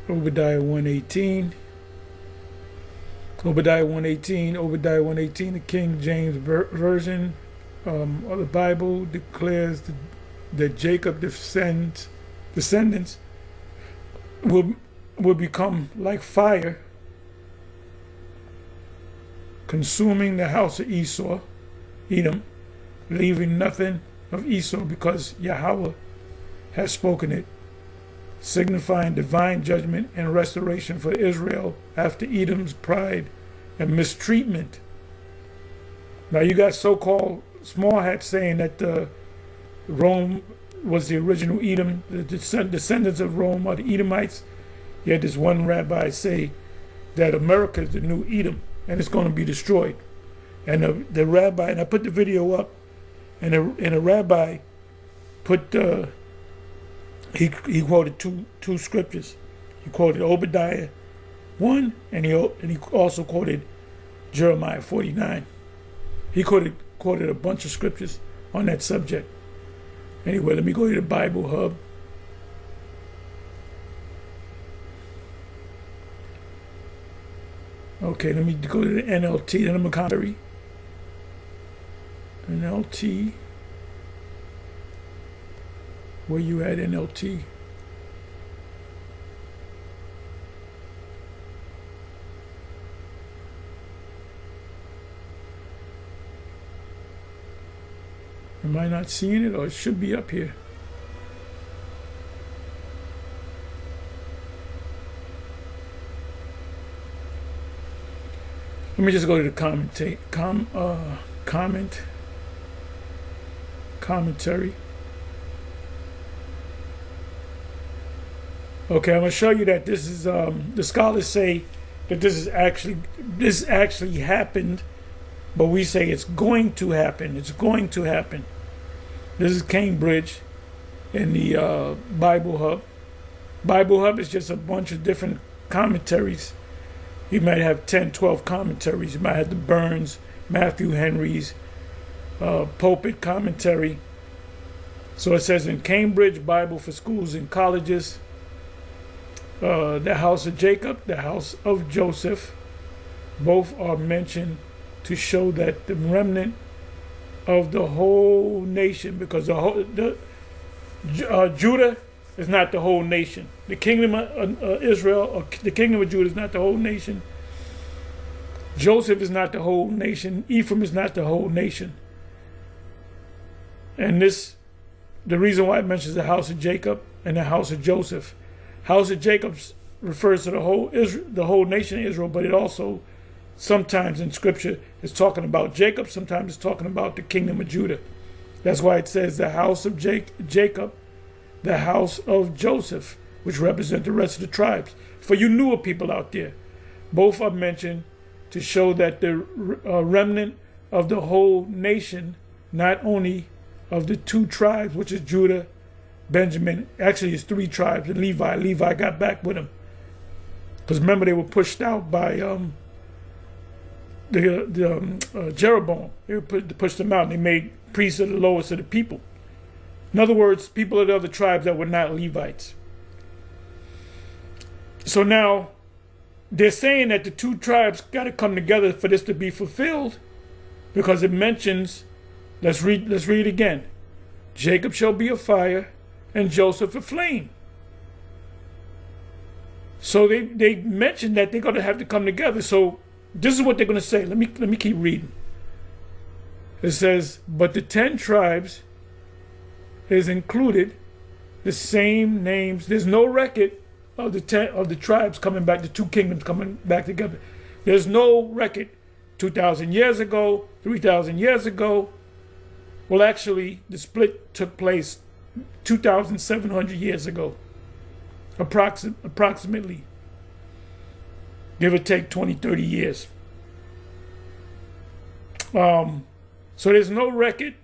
Obadiah 1:18. Obadiah 1:18. Obadiah 1:18. The King James Version of the Bible declares that Jacob descendants will become like fire, consuming the house of Edom, leaving nothing of Esau, because Yahweh has spoken it, signifying divine judgment and restoration for Israel after Edom's pride and mistreatment. Now you got so-called small hats saying that Rome was the original Edom, the descendants of Rome are the Edomites. You had this one rabbi say that America is the new Edom and it's going to be destroyed. And the rabbi, and I put the video up, and a rabbi put he quoted two scriptures. He quoted Obadiah 1, and he also quoted Jeremiah 49. He quoted a bunch of scriptures on that subject. Anyway, let me go to the Bible Hub. Okay, let me go to the NLT, then I'm a commentary. NLT. Where you at, NLT? Am I not seeing it, or it should be up here? Let me just go to the commentary. Okay, I'm going to show you that this is the scholars say that this actually happened, but we say it's going to happen. It's going to happen. This is Cambridge in the Bible Hub. Bible Hub is just a bunch of different commentaries. You might have 10, 12 commentaries. You might have the Burns, Matthew Henry's pulpit commentary. So it says in Cambridge Bible for Schools and Colleges, the house of Jacob, the house of Joseph, both are mentioned to show that the remnant of the whole nation, because Judah is not the whole nation. The kingdom of Israel, or the kingdom of Judah, is not the whole nation. Joseph is not the whole nation. Ephraim is not the whole nation. And the reason why it mentions the house of Jacob and the house of Joseph. House of Jacob refers to the whole nation of Israel, but it also sometimes in Scripture is talking about Jacob. Sometimes it's talking about the kingdom of Judah. That's why it says the house of Jacob, the house of Joseph, which represent the rest of the tribes. For you newer people out there, both are mentioned to show that the remnant of the whole nation, not only of the two tribes, which is Judah, Benjamin, actually it's three tribes, and Levi. Levi got back with him. Because remember, they were pushed out by Jeroboam. They pushed them out, and they made priests of the lowest of the people. In other words, people of the other tribes that were not Levites. So now, they're saying that the two tribes got to come together for this to be fulfilled, because it mentions, let's read it again. Jacob shall be a fire, and Joseph a flame. So they mentioned that they're going to have to come together. So this is what they're going to say. Let me keep reading. It says, but the 10 tribes is included the same names. There's no record of the tribes coming back, the two kingdoms coming back together. There's no record 2,000 years ago, 3,000 years ago. Well, actually, the split took place 2,700 years ago, approximately, give or take 20, 30 years. So there's no record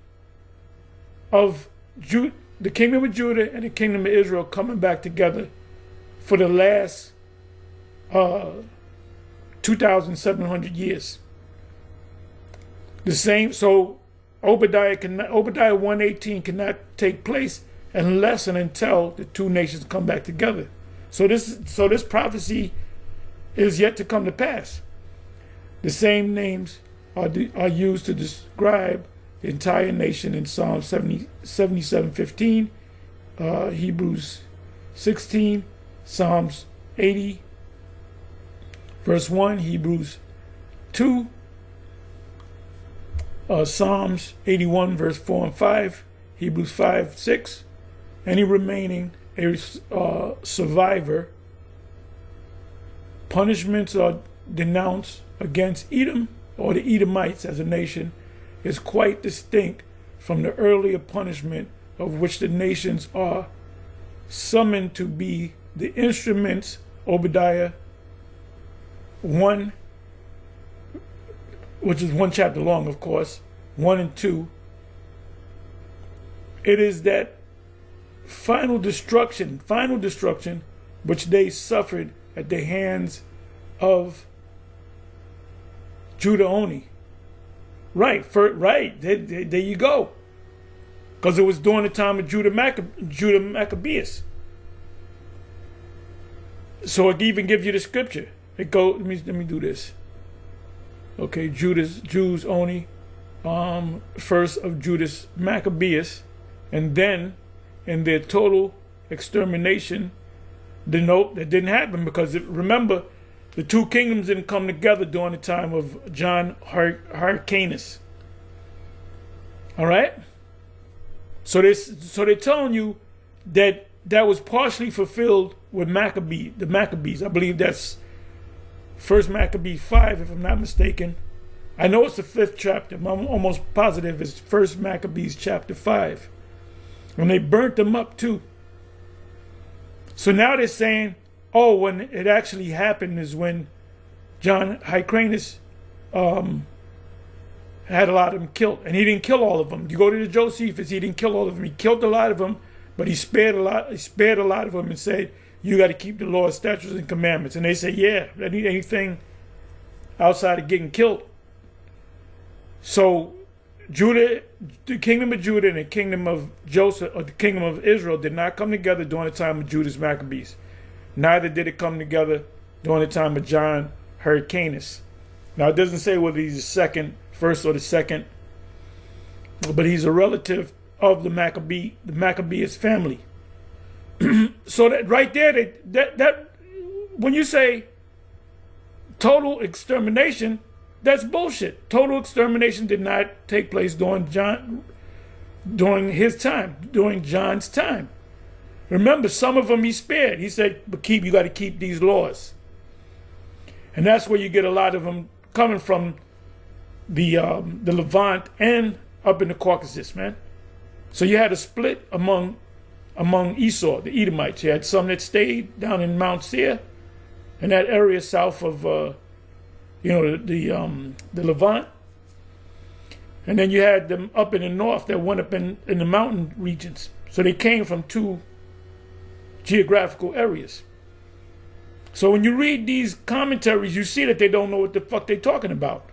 of the kingdom of Judah and the kingdom of Israel coming back together for the last 2,700 years. The same, so Obadiah 1:18 cannot take place unless and until the two nations come back together. So this prophecy is yet to come to pass. The same names are used to describe the entire nation in Psalm 77:15, Hebrews 16, Psalms 80, verse 1, Hebrews 2, Psalms 81, verse 4 and 5, Hebrews 5, 6. Any remaining survivor, punishments are denounced against Edom or the Edomites as a nation is quite distinct from the earlier punishment of which the nations are summoned to be the instruments. Obadiah 1, which is one chapter long, of course, 1 and 2. It is that final destruction which they suffered at the hands of Judah only. Right, there you go. Because it was during the time of Judah Maccabeus. So it even gives you the scripture. It goes. Let me do this. Okay, Jews only. First of Judas Maccabeus, and then in their total extermination. Denote that didn't happen because remember, the two kingdoms didn't come together during the time of John Hyrcanus. All right. So they're telling you that was partially fulfilled with the Maccabees. I believe that's First Maccabees 5, if I'm not mistaken. I know it's the 5th chapter. I'm almost positive it's First Maccabees chapter 5. When they burnt them up too. So now they're saying, oh, when it actually happened is when John Hyrcanus had a lot of them killed. And he didn't kill all of them. You go to the Josephus, he didn't kill all of them. He killed a lot of them, but he spared a lot of them and said, you got to keep the law, statutes, and commandments. And they say, yeah, anything outside of getting killed. So Judah, the kingdom of Judah and the kingdom of Joseph, or the kingdom of Israel, did not come together during the time of Judas Maccabees. Neither did it come together during the time of John Hyrcanus. Now it doesn't say whether he's the first or the second, but he's a relative of the Maccabeus family. So that right there, that when you say total extermination, that's bullshit. Total extermination did not take place during John's time. Remember, some of them he spared. He said, "But you got to keep these laws," and that's where you get a lot of them coming from, the Levant and up in the Caucasus, man. So you had a split among Esau, the Edomites. You had some that stayed down in Mount Seir, in that area south of the Levant. And then you had them up in the north that went up in the mountain regions. So they came from two geographical areas. So when you read these commentaries, you see that they don't know what the fuck they're talking about.